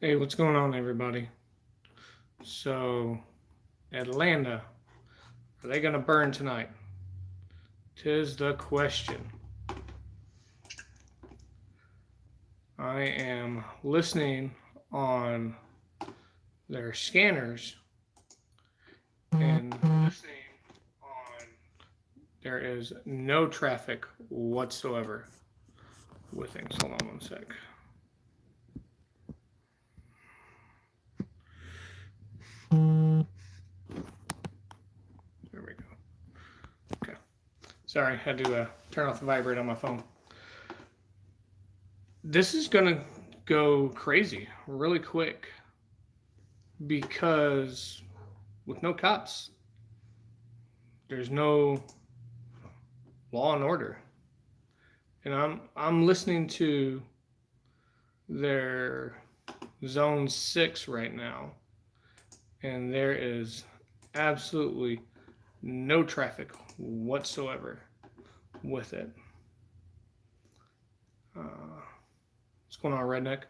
Hey, what's going on, everybody? So, Atlanta, are they going to burn tonight? Tis the question. I am listening on their scanners and listening on there is no traffic whatsoever with things. Hold on one sec. There we go. Okay. Sorry, had to turn off the vibrate on my phone. This is going to go crazy really quick because with no cops, there's no law and order. And I'm listening to their zone 6 right now, and there is absolutely no traffic whatsoever with it. What's going on, Redneck?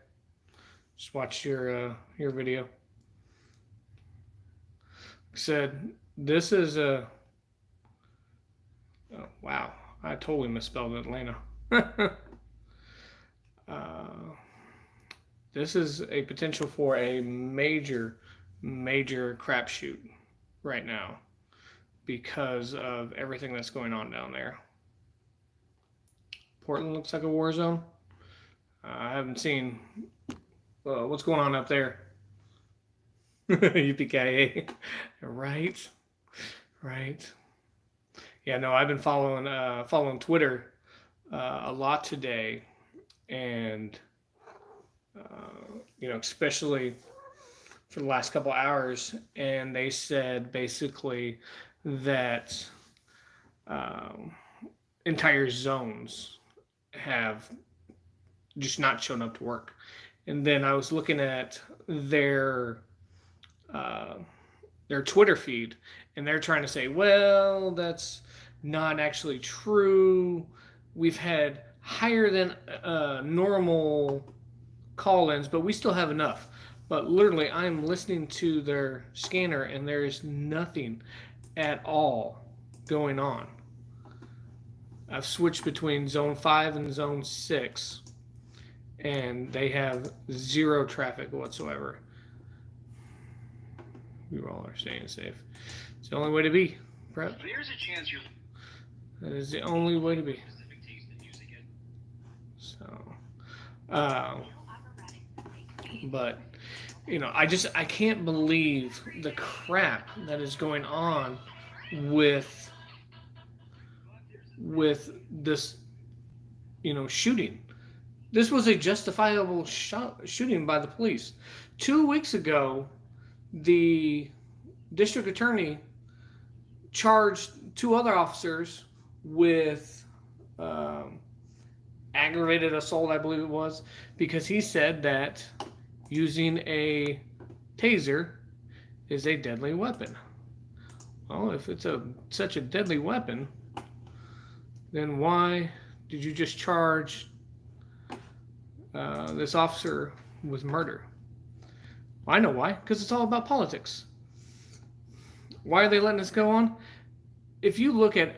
Just watched your video. Like I said, this is a oh, wow, I totally misspelled Atlanta. This is a potential for a major crapshoot right now because of everything that's going on down there. Portland looks like a war zone. I haven't seen what's going on up there. UPKA, right? Yeah, no, I've been following Twitter a lot today, and especially for the last couple hours, and they said basically that entire zones have just not shown up to work. And then I was looking at their Twitter feed, and they're trying to say, well, that's not actually true. We've had higher than normal call-ins, but we still have enough. But literally, I'm listening to their scanner, and there is nothing at all going on. I've switched between Zone 5 and Zone 6, and they have zero traffic whatsoever. You all are staying safe. It's the only way to be, Prep. There's a chance you're. That is the only way to be. So, but I can't believe the crap that is going on with this, shooting. This was a justifiable shooting by the police. 2 weeks ago, the district attorney charged two other officers with aggravated assault, I believe it was, because he said that using a taser is a deadly weapon. Well, if it's such a deadly weapon, then why did you just charge this officer with murder? Well, I know why, because it's all about politics. Why are they letting this go on? If you look at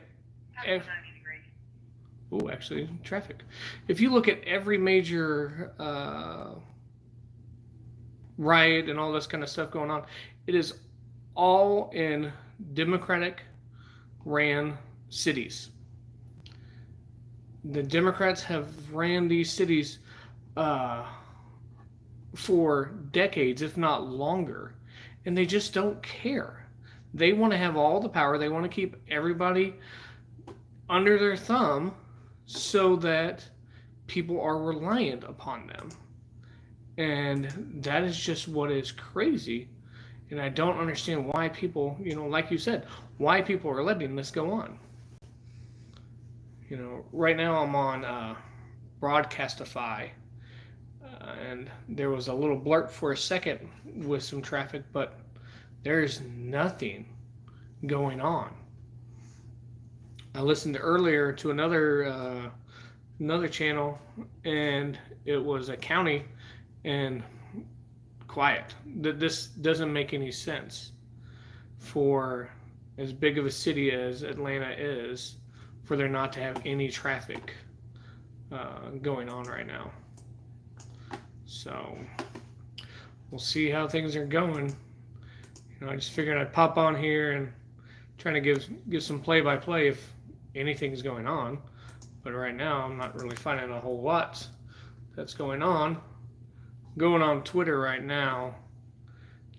actually, traffic. If you look at every major riot and all this kind of stuff going on, it is all in Democratic ran cities. The Democrats have ran these cities for decades, if not longer, and they just don't care. They want to have all the power. They want to keep everybody under their thumb so that people are reliant upon them. And that is just what is crazy. And I don't understand why people, like you said, why people are letting this go on. Right now I'm on Broadcastify, and there was a little blurt for a second with some traffic, but there's nothing going on. I listened earlier to another channel, and it was a county, and quiet. This doesn't make any sense for as big of a city as Atlanta is, for there not to have any traffic going on right now. So we'll see how things are going. I just figured I'd pop on here and trying to give some play-by-play if anything's going on. But right now, I'm not really finding a whole lot that's going on. Going on Twitter right now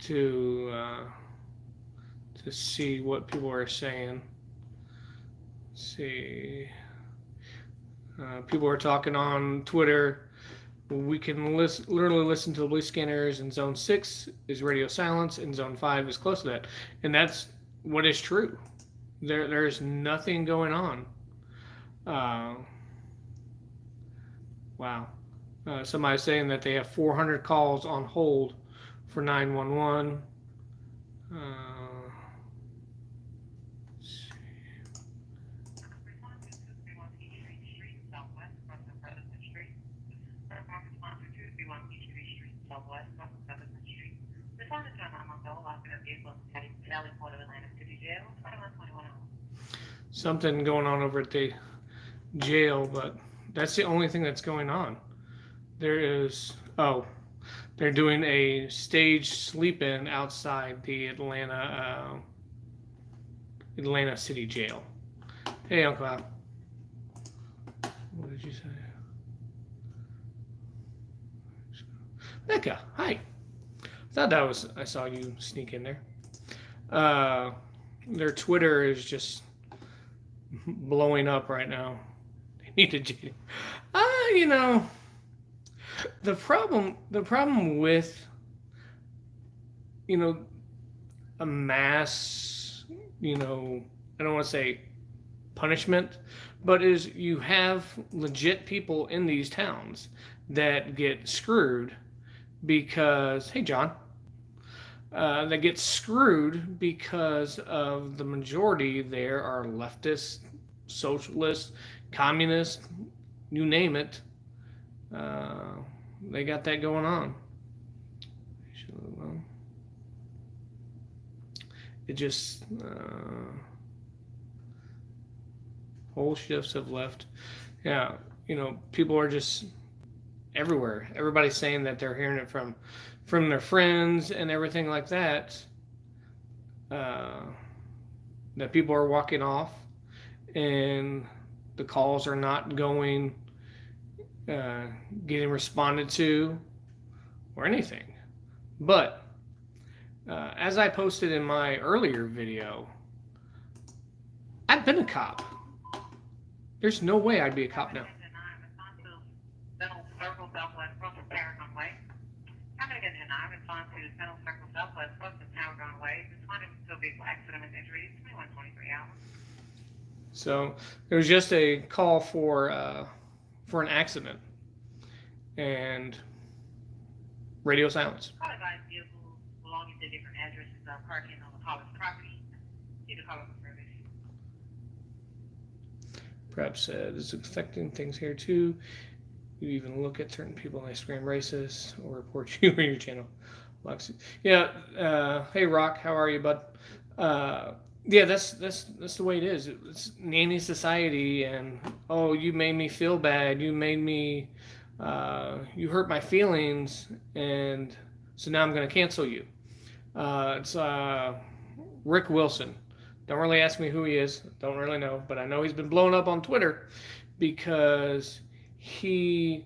to see what people are saying. Let's see. People are talking on Twitter. We can literally listen to the blue scanners in Zone 6 is radio silence, and Zone 5 is close to that. And that's what is true. There's nothing going on. Wow. Somebody's saying that they have 400 calls on hold for 911. Something going on over at the jail, but that's the only thing that's going on. There is, they're doing a staged sleep-in outside the Atlanta City Jail. Hey, Uncle Al. What did you say? Becca, hi. I saw you sneak in there. Their Twitter is just blowing up right now. They need to change. The problem with a mass, I don't want to say punishment, but is you have legit people in these towns that get screwed because, hey John, that get screwed because of the majority there are leftist, socialist, communist, you name it. They got that going on. It just whole shifts have left. Yeah, people are just everywhere. Everybody's saying that they're hearing it from their friends and everything like that. That people are walking off and the calls are not getting responded to or anything. But as I posted in my earlier video, I've been a cop. There's no way I'd be a cop now. So it was just a call for an accident and radio silence. Belonging to different addresses are parking on the college property. Perhaps this is affecting things here too. You even look at certain people and they scream racist or report you or your channel. Yeah. Hey Rock, how are you, bud? Yeah, that's the way it is. It's nanny society, and you made me feel bad. You made me, you hurt my feelings, and so now I'm going to cancel you. It's Rick Wilson. Don't really ask me who he is. Don't really know, but I know he's been blown up on Twitter because he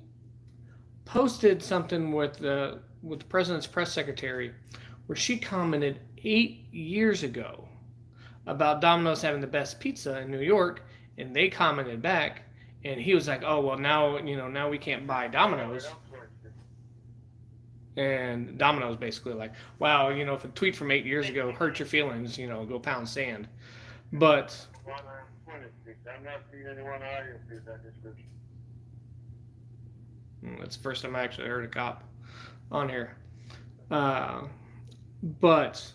posted something with the president's press secretary where she commented 8 years ago about Domino's having the best pizza in New York, and they commented back, and he was like, "Oh well, now we can't buy Domino's." And Domino's basically like, "Wow, if a tweet from 8 years ago hurt your feelings, go pound sand." But I'm not seeing anyone audio fit that description. That's the first time I actually heard a cop on here. But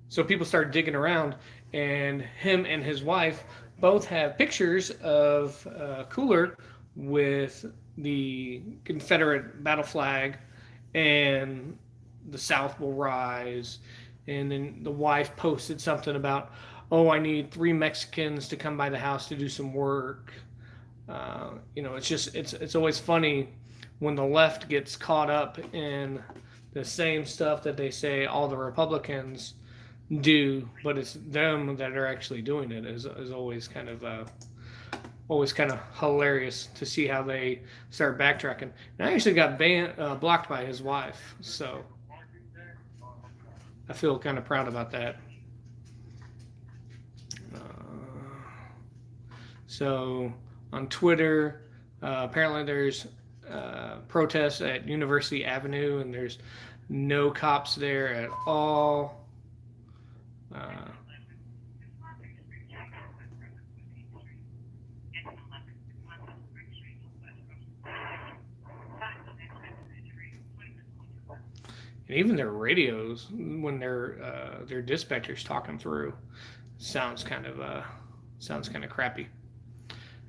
so people started digging around, and him and his wife both have pictures of a cooler with the Confederate battle flag and the South will rise. And then the wife posted something about, oh, I need 3 Mexicans to come by the house to do some work. It's just it's always funny when the left gets caught up in the same stuff that they say all the Republicans do, but it's them that are actually doing it. Is always kind of hilarious to see how they start backtracking. And I actually got blocked by his wife, so I feel kind of proud about that. So on Twitter, apparently there's protests at University Avenue, and there's no cops there at all. And even their radios, when their dispatchers talking through, sounds kind of crappy.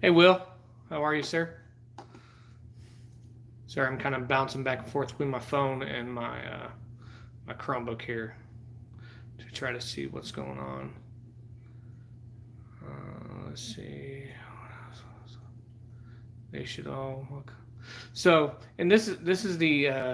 Hey, Will, how are you, sir? Sorry, I'm kind of bouncing back and forth between my phone and my Chromebook here to try to see what's going on. Let's see. They should all look. So, and this is the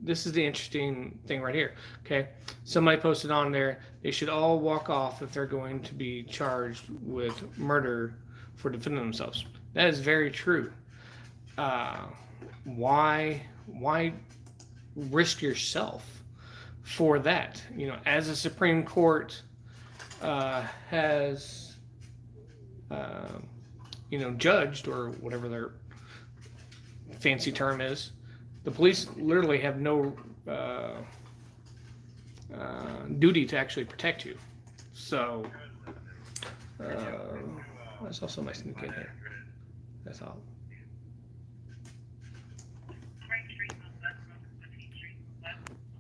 interesting thing right here. Okay, somebody posted on there, they should all walk off if they're going to be charged with murder for defending themselves. That is very true. Why risk yourself for that? As the Supreme Court has judged, or whatever their fancy term is, the police literally have no duty to actually protect you. So I saw somebody sneak in here. That's all.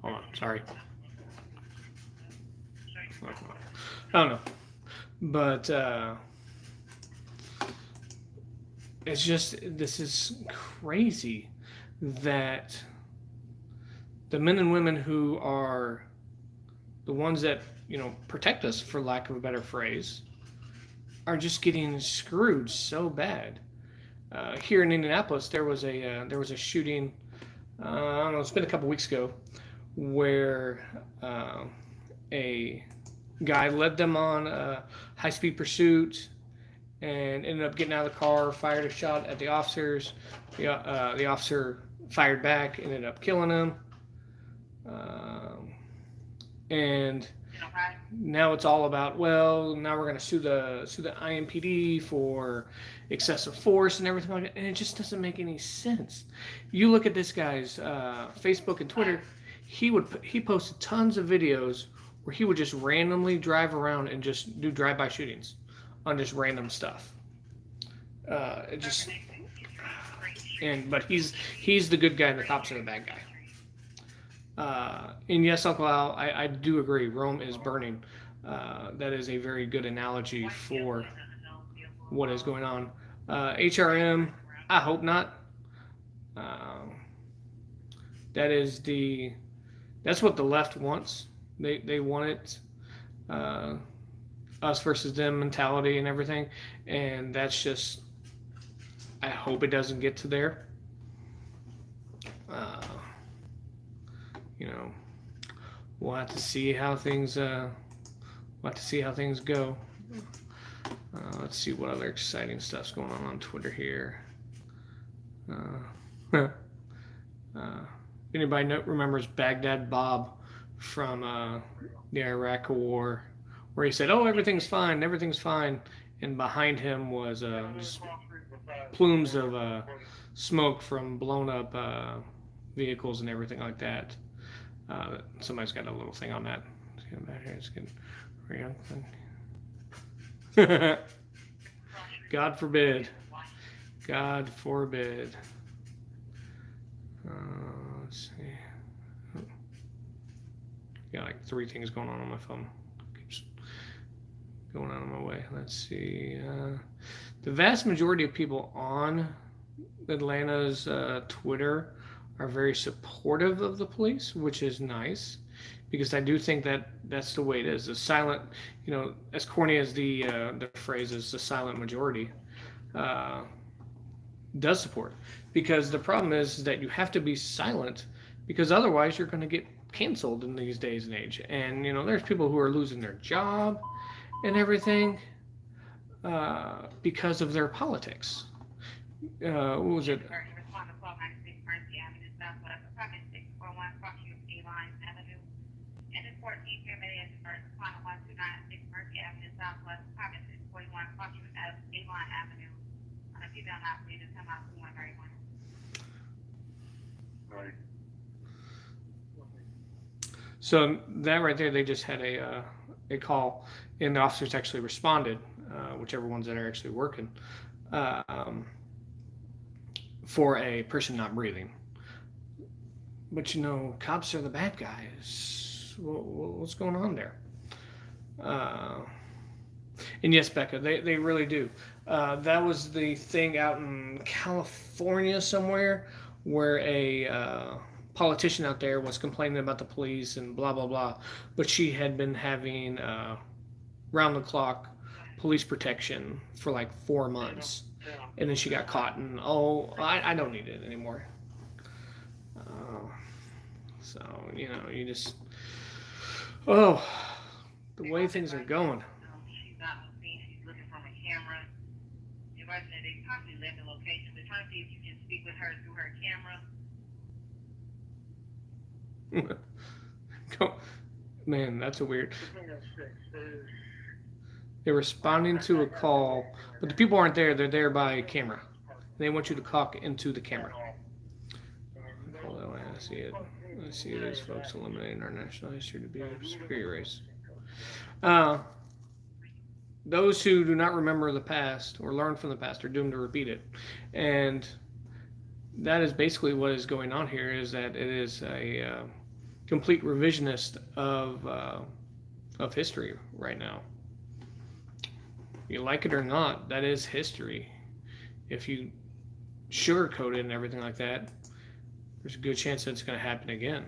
Hold on, sorry. I don't know. But it's just, this is crazy that the men and women who are the ones that, protect us, for lack of a better phrase, are just getting screwed so bad. Here in Indianapolis, there was a shooting. I don't know. It's been a couple weeks ago, where a guy led them on a high-speed pursuit and ended up getting out of the car, fired a shot at the officers. The officer fired back, ended up killing him. And now it's all about, well, now we're going to sue the IMPD for excessive force and everything like that, and it just doesn't make any sense. You look at this guy's Facebook and Twitter. He posted tons of videos where he would just randomly drive around and just do drive-by shootings on just random stuff. But he's the good guy and the cops are the bad guy. And yes, Uncle Al, I do agree. Rome is burning. That is a very good analogy for what is going on. HRM, I hope not. That's what the left wants. They want it, us versus them mentality and everything. And that's just, I hope it doesn't get to there. We'll have to see how things go. Let's see what other exciting stuff's going on Twitter here. Anybody remembers Baghdad Bob from the Iraq War, where he said, "Oh, everything's fine," and behind him was just plumes of smoke from blown up vehicles and everything like that. Somebody's got a little thing on that. Let's get back here. Let's get God forbid. God forbid. Let's see. Got like 3 things going on my phone. Keeps going out of my way. Let's see. The vast majority of people on Atlanta's Twitter are very supportive of the police, which is nice, because I do think that that's the way it is. The silent, as corny as the phrase is, the silent majority uh, does support. Because the problem is that you have to be silent, because otherwise you're going to get canceled in these days and age. And there's people who are losing their job and everything because of their politics. What was it? So that right there, they just had a call, and the officers actually responded, whichever ones that are actually working, um, for a person not breathing. But cops are the bad guys. What's going on there? Uh, and yes, Becca, they really do. That was the thing out in California somewhere where a politician out there was complaining about the police and blah, blah, blah. But she had been having round the clock police protection for like 4 months. And then she got caught, and I don't need it anymore. So, you just, oh, the way things are going. Man, that's a weird. They're responding to a call, but the people aren't there. They're there by camera. They want you to talk into the camera. Hold on, I see it. I see these folks eliminating our national history to be a superior race. Those who do not remember the past or learn from the past are doomed to repeat it. And that is basically what is going on here, is that it is a complete revisionist of history right now. You like it or not, that is history. If you sugarcoat it and everything like that, there's a good chance that it's going to happen again.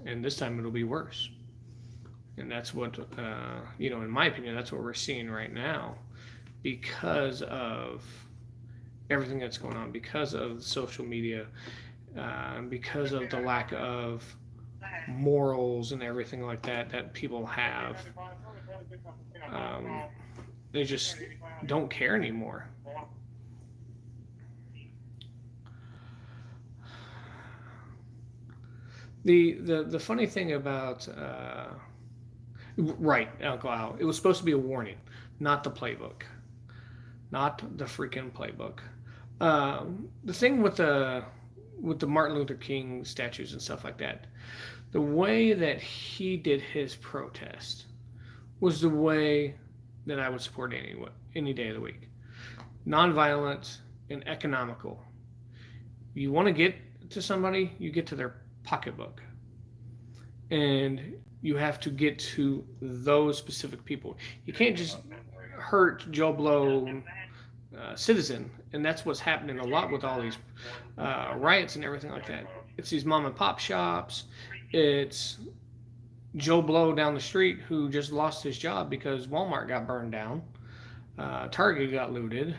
And this time it'll be worse. And that's what, in my opinion, that's what we're seeing right now because of everything that's going on, because of social media, because of the lack of morals and everything like that people have. They just don't care anymore. The funny thing about right, alcohol, it was supposed to be a warning, not the playbook, not the freaking playbook. The thing with the Martin Luther King statues and stuff like that, the way that he did his protest was the way that I would support any day of the week. Nonviolent and economical. You want to get to somebody, you get to their pocketbook. And you have to get to those specific people. You can't just hurt Joe Blow citizen. And that's what's happening a lot with all these riots and everything like that. It's these mom and pop shops. It's Joe Blow down the street who just lost his job because Walmart got burned down. Target got looted.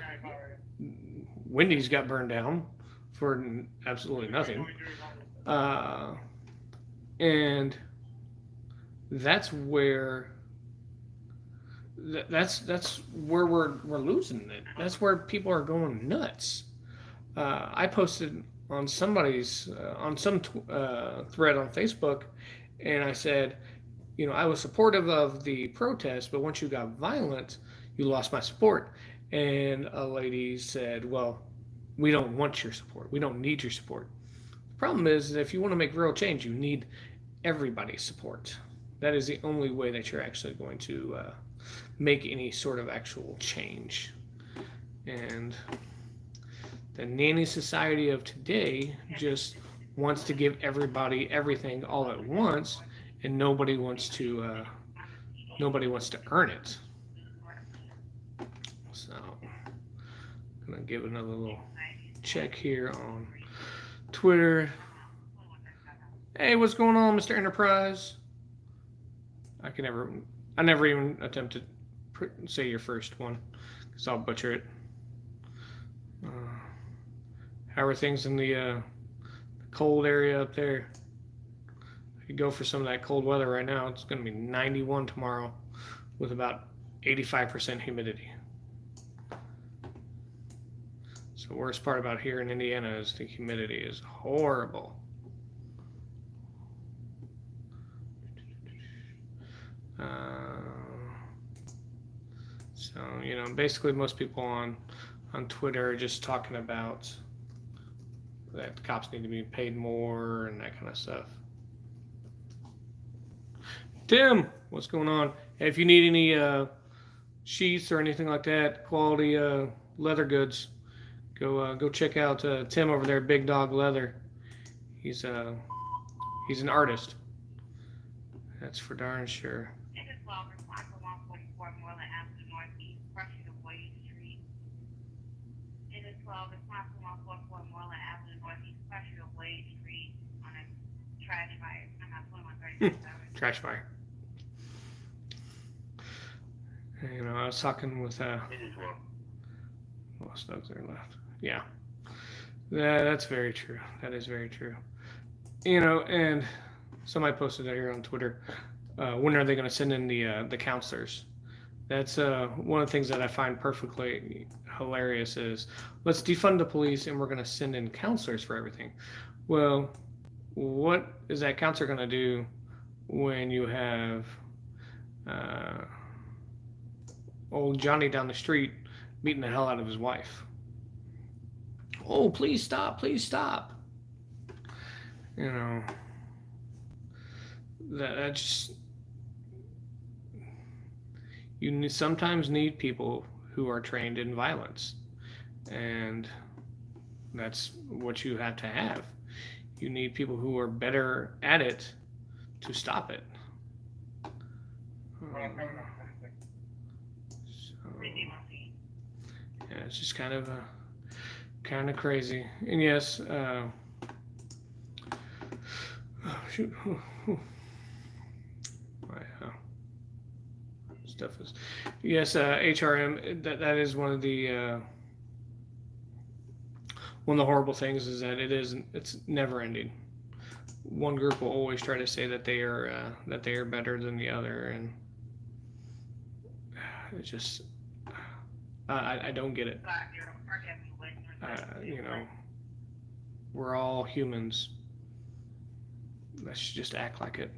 Wendy's got burned down for absolutely nothing. And that's where we're losing it. That's where people are going nuts. I posted on somebody's on some thread on Facebook, and I said, I was supportive of the protest, but once you got violent, you lost my support. And a lady said, well, we don't want your support. We don't need your support. The problem is that if you want to make real change, you need everybody's support. That is the only way that you're actually going to make any sort of actual change. And the nanny society of today just wants to give everybody everything all at once, and nobody wants to earn it. So I'm gonna give another little check here on Twitter. Hey, what's going on, Mr. Enterprise? I never even attempt to say your first one, because I'll butcher it. How are things in the cold area up there? If you go for some of that cold weather right now, it's going to be 91 tomorrow with about 85% humidity. So the worst part about here in Indiana is the humidity is horrible. So, you know, basically most people on Twitter are just talking about that cops need to be paid more and that kind of stuff. Tim, what's going on? Hey, if you need any sheaths or anything like that, quality leather goods, go check out Tim over there at Big Dog Leather. He's an artist. That's for darn sure. Trash fire. You know, I was talking with what slugs there left. Yeah, that's very true. That is very true. You know, and somebody posted it here on Twitter. When are they going to send in the counselors? That's one of the things that I find perfectly hilarious is let's defund the police and we're going to send in counselors for everything. Well, what is that counselor going to do when you have old Johnny down the street beating the hell out of his wife? Oh, please stop, please stop. You know, that just, you sometimes need people who are trained in violence, and that's what you have to have. You need people who are better at it to stop it. Yeah, it's just kind of crazy. And yes, shoot. Stuff is, yes, HRM. That is one of the horrible things is that it's never ending. One group will always try to say that they are better than the other, and it's just I don't get it. You know, we're all humans. Let's just act like it.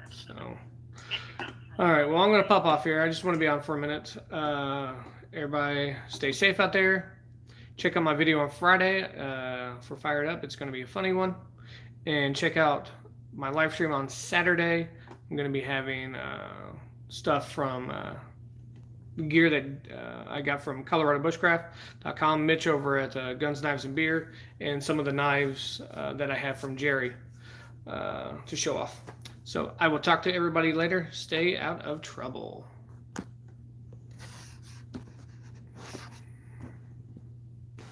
So, all right. Well, I'm going to pop off here. I just want to be on for a minute. Everybody stay safe out there. Check out my video on Friday for Fired Up. It's going to be a funny one. And check out my live stream on Saturday. I'm going to be having stuff from gear that I got from ColoradoBushcraft.com, Mitch over at Guns, Knives, and Beer, and some of the knives that I have from Jerry to show off. So I will talk to everybody later. Stay out of trouble.